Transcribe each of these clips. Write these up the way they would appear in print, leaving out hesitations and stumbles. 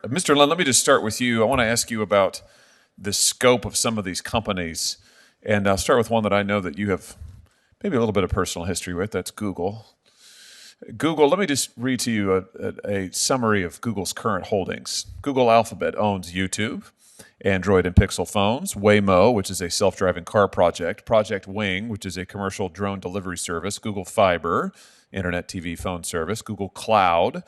Mr. Lund, let me just start with you. I want to ask you about the scope of some of these companies. And I'll start with one that I know that you have maybe a little bit of personal history with. That's Google. Google, let me just read to you a summary of Google's current holdings. Google Alphabet owns YouTube, Android and Pixel phones, Waymo, which is a self-driving car project, Project Wing, which is a commercial drone delivery service, Google Fiber, internet TV phone service, Google Cloud,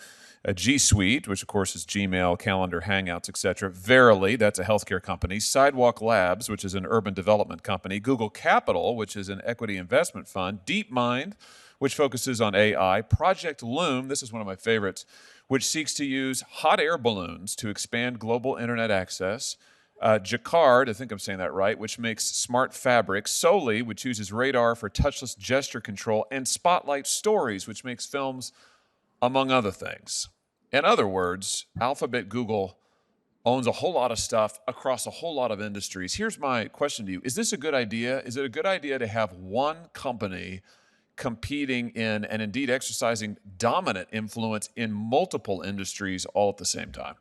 G Suite, which of course is Gmail, Calendar, Hangouts, etc. Verily, that's a healthcare company. Sidewalk Labs, which is an urban development company. Google Capital, which is an equity investment fund. DeepMind, which focuses on AI. Project Loom, this is one of my favorites, which seeks to use hot air balloons to expand global internet access. Jacquard, I think I'm saying that right, which makes smart fabrics. Soli, which uses radar for touchless gesture control. And Spotlight Stories, which makes films, among other things. In other words, Alphabet Google owns a whole lot of stuff across a whole lot of industries. Here's my question to you. Is this a good idea? Is it a good idea to have one company competing in and indeed exercising dominant influence in multiple industries all at the same time?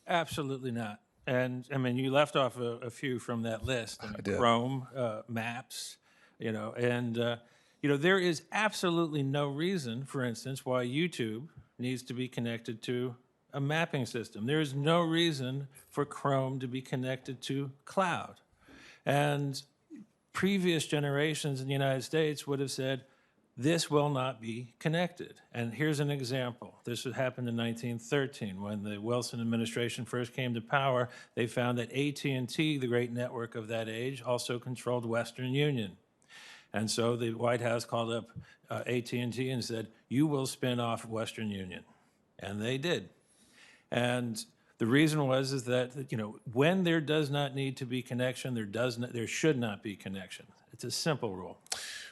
Absolutely not. And I mean, you left off a few from that list. I did. Chrome, Maps, there is absolutely no reason, for instance, why YouTube needs to be connected to a mapping system. There is no reason for Chrome to be connected to cloud. And previous generations in the United States would have said, this will not be connected. And here's an example. This happened in 1913 when the Wilson administration first came to power. They found that AT&T, the great network of that age, also controlled Western Union. And so the White House called up AT&T and said, you will spin off Western Union. And they did. And the reason is that when there does not need to be connection, there should not be connection. It's a simple rule.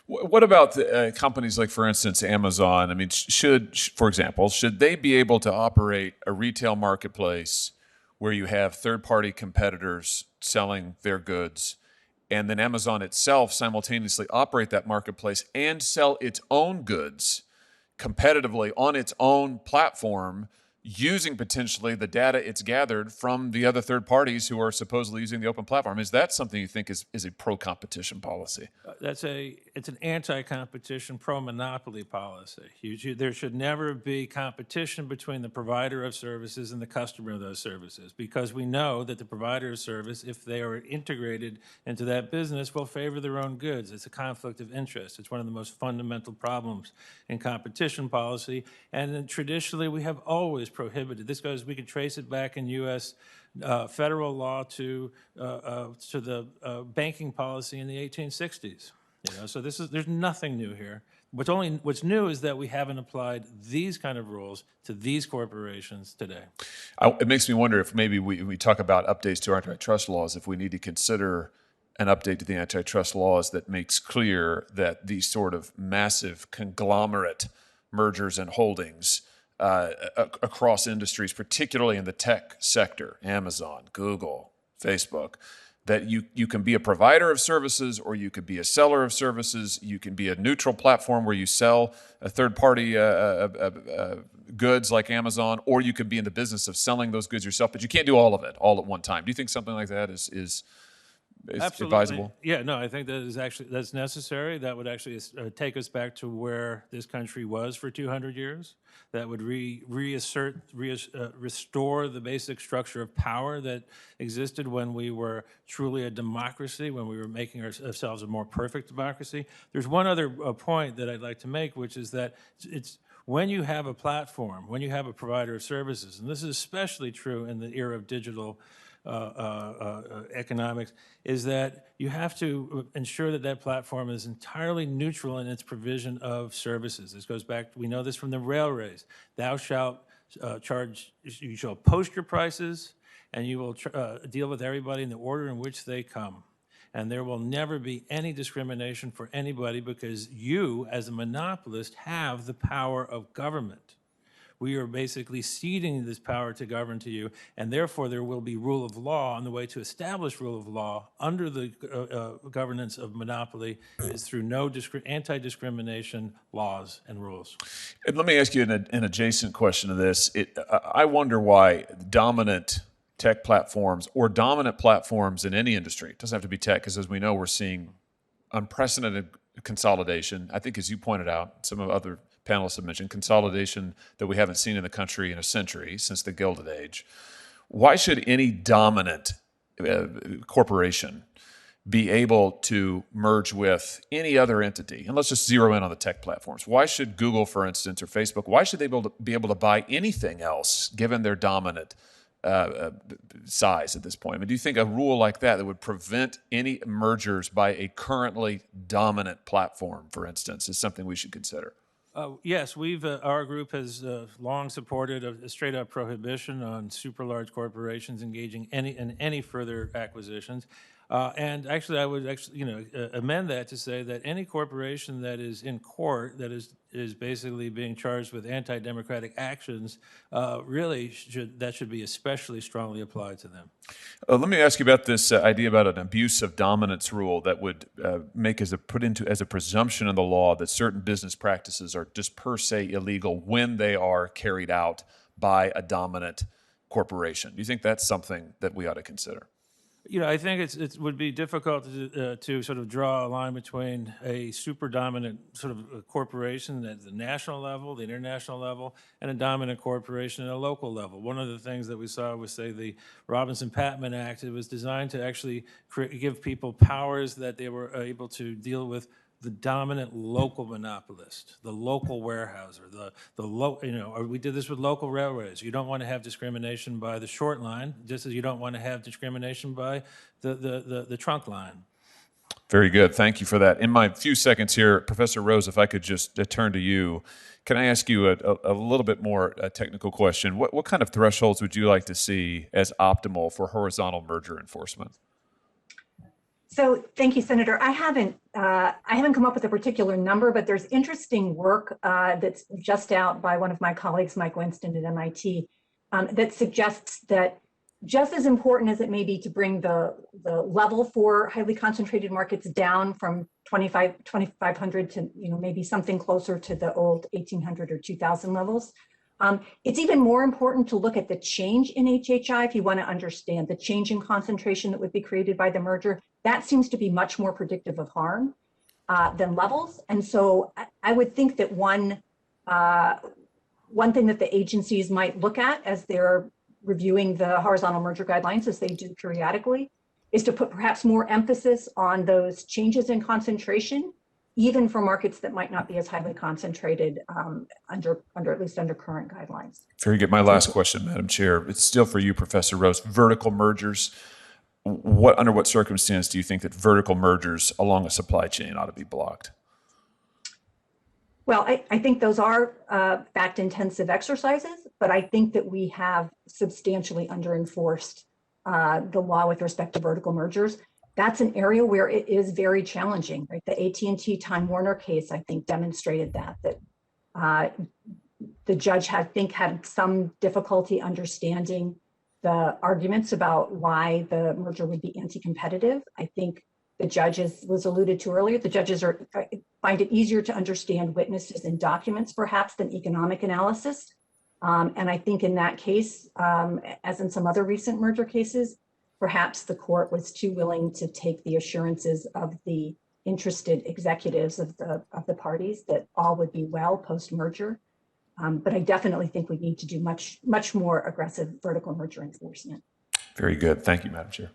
What about companies like, for instance, Amazon? I mean, for example, should they be able to operate a retail marketplace where you have third-party competitors selling their goods, and then Amazon itself simultaneously operate that marketplace and sell its own goods competitively on its own platform, using potentially the data it's gathered from the other third parties who are supposedly using the open platform? Is that something you think is a pro-competition policy? It's an anti-competition, pro-monopoly policy. There should never be competition between the provider of services and the customer of those services, because we know that the provider of service, if they are integrated into that business, will favor their own goods. It's a conflict of interest. It's one of the most fundamental problems in competition policy, and then traditionally we have always prohibited. We can trace it back in U.S. Federal law to the banking policy in the 1860s. So there's nothing new here. What's new is that we haven't applied these kind of rules to these corporations today. It makes me wonder if maybe we talk about updates to our antitrust laws, if we need to consider an update to the antitrust laws that makes clear that these sort of massive conglomerate mergers and holdings across industries, particularly in the tech sector, Amazon, Google, Facebook, that you can be a provider of services or you could be a seller of services. You can be a neutral platform where you sell a third-party goods like Amazon, or you could be in the business of selling those goods yourself, but you can't do all of it all at one time. Do you think something like that is advisable? Yeah, no, I think that's necessary. That would actually take us back to where this country was for 200 years. That would restore the basic structure of power that existed when we were truly a democracy, when we were making ourselves a more perfect democracy. There's one other point that I'd like to make, which is that it's when you have a platform, when you have a provider of services, and this is especially true in the era of digital economics, is that you have to ensure that platform is entirely neutral in its provision of services. This goes back, we know this from the railways. Thou shalt you shall post your prices, and you will deal with everybody in the order in which they come. And there will never be any discrimination for anybody, because you, as a monopolist, have the power of government. We are basically ceding this power to govern to you, and therefore there will be rule of law, and the way to establish rule of law under the governance of monopoly is through no anti-discrimination laws and rules. And let me ask you an adjacent question to this. I wonder why dominant tech platforms or dominant platforms in any industry, it doesn't have to be tech, because as we know, we're seeing unprecedented consolidation. I think, as you pointed out, some of other panelists have mentioned, consolidation that we haven't seen in the country in a century, since the Gilded Age. Why should any dominant corporation be able to merge with any other entity? And let's just zero in on the tech platforms. Why should Google, for instance, or Facebook, why should they be able to buy anything else given their dominant size at this point? I mean, do you think a rule like that would prevent any mergers by a currently dominant platform, for instance, is something we should consider? Yes, our group has long supported a straight-up prohibition on super large corporations engaging in any further acquisitions. And actually, I would amend that to say that any corporation that is in court that is basically being charged with anti-democratic actions should be especially strongly applied to them. Let me ask you about this idea about an abuse of dominance rule that would put into as a presumption in the law that certain business practices are just per se illegal when they are carried out by a dominant corporation. Do you think that's something that we ought to consider? I think it would be difficult to sort of draw a line between a super dominant sort of a corporation at the national level, the international level, and a dominant corporation at a local level. One of the things that we saw was, say, the Robinson-Patman Act. It was designed to actually give people powers that they were able to deal with the dominant local monopolist, the local warehouser, or we did this with local railways. You don't want to have discrimination by the short line, just as you don't want to have discrimination by the trunk line. Very good. Thank you for that. In my few seconds here, Professor Rose, if I could just turn to you, can I ask you a little bit more technical question? What kind of thresholds would you like to see as optimal for horizontal merger enforcement? So thank you, Senator. I haven't come up with a particular number, but there's interesting work that's just out by one of my colleagues, Mike Winston at MIT, that suggests that just as important as it may be to bring the level for highly concentrated markets down from 2,500 to maybe something closer to the old 1,800 or 2,000 levels. It's even more important to look at the change in HHI if you want to understand the change in concentration that would be created by the merger. That seems to be much more predictive of harm than levels. And so I would think that one thing that the agencies might look at as they're reviewing the horizontal merger guidelines, as they do periodically, is to put perhaps more emphasis on those changes in concentration, even for markets that might not be as highly concentrated at least under current guidelines. Very good. My last question, Madam Chair, it's still for you, Professor Rose. Vertical mergers, under what circumstance do you think that vertical mergers along a supply chain ought to be blocked? Well, I think those are fact-intensive exercises, but I think that we have substantially under-enforced the law with respect to vertical mergers. That's an area where it is very challenging, right? The AT&T Time Warner case, I think, demonstrated that the judge had some difficulty understanding the arguments about why the merger would be anti-competitive. I think the judges, was alluded to earlier, the judges find it easier to understand witnesses and documents perhaps than economic analysis. And I think in that case, as in some other recent merger cases, perhaps the court was too willing to take the assurances of the interested executives of the parties that all would be well post-merger. But I definitely think we need to do much more aggressive vertical merger enforcement. Very good. Thank you, Madam Chair.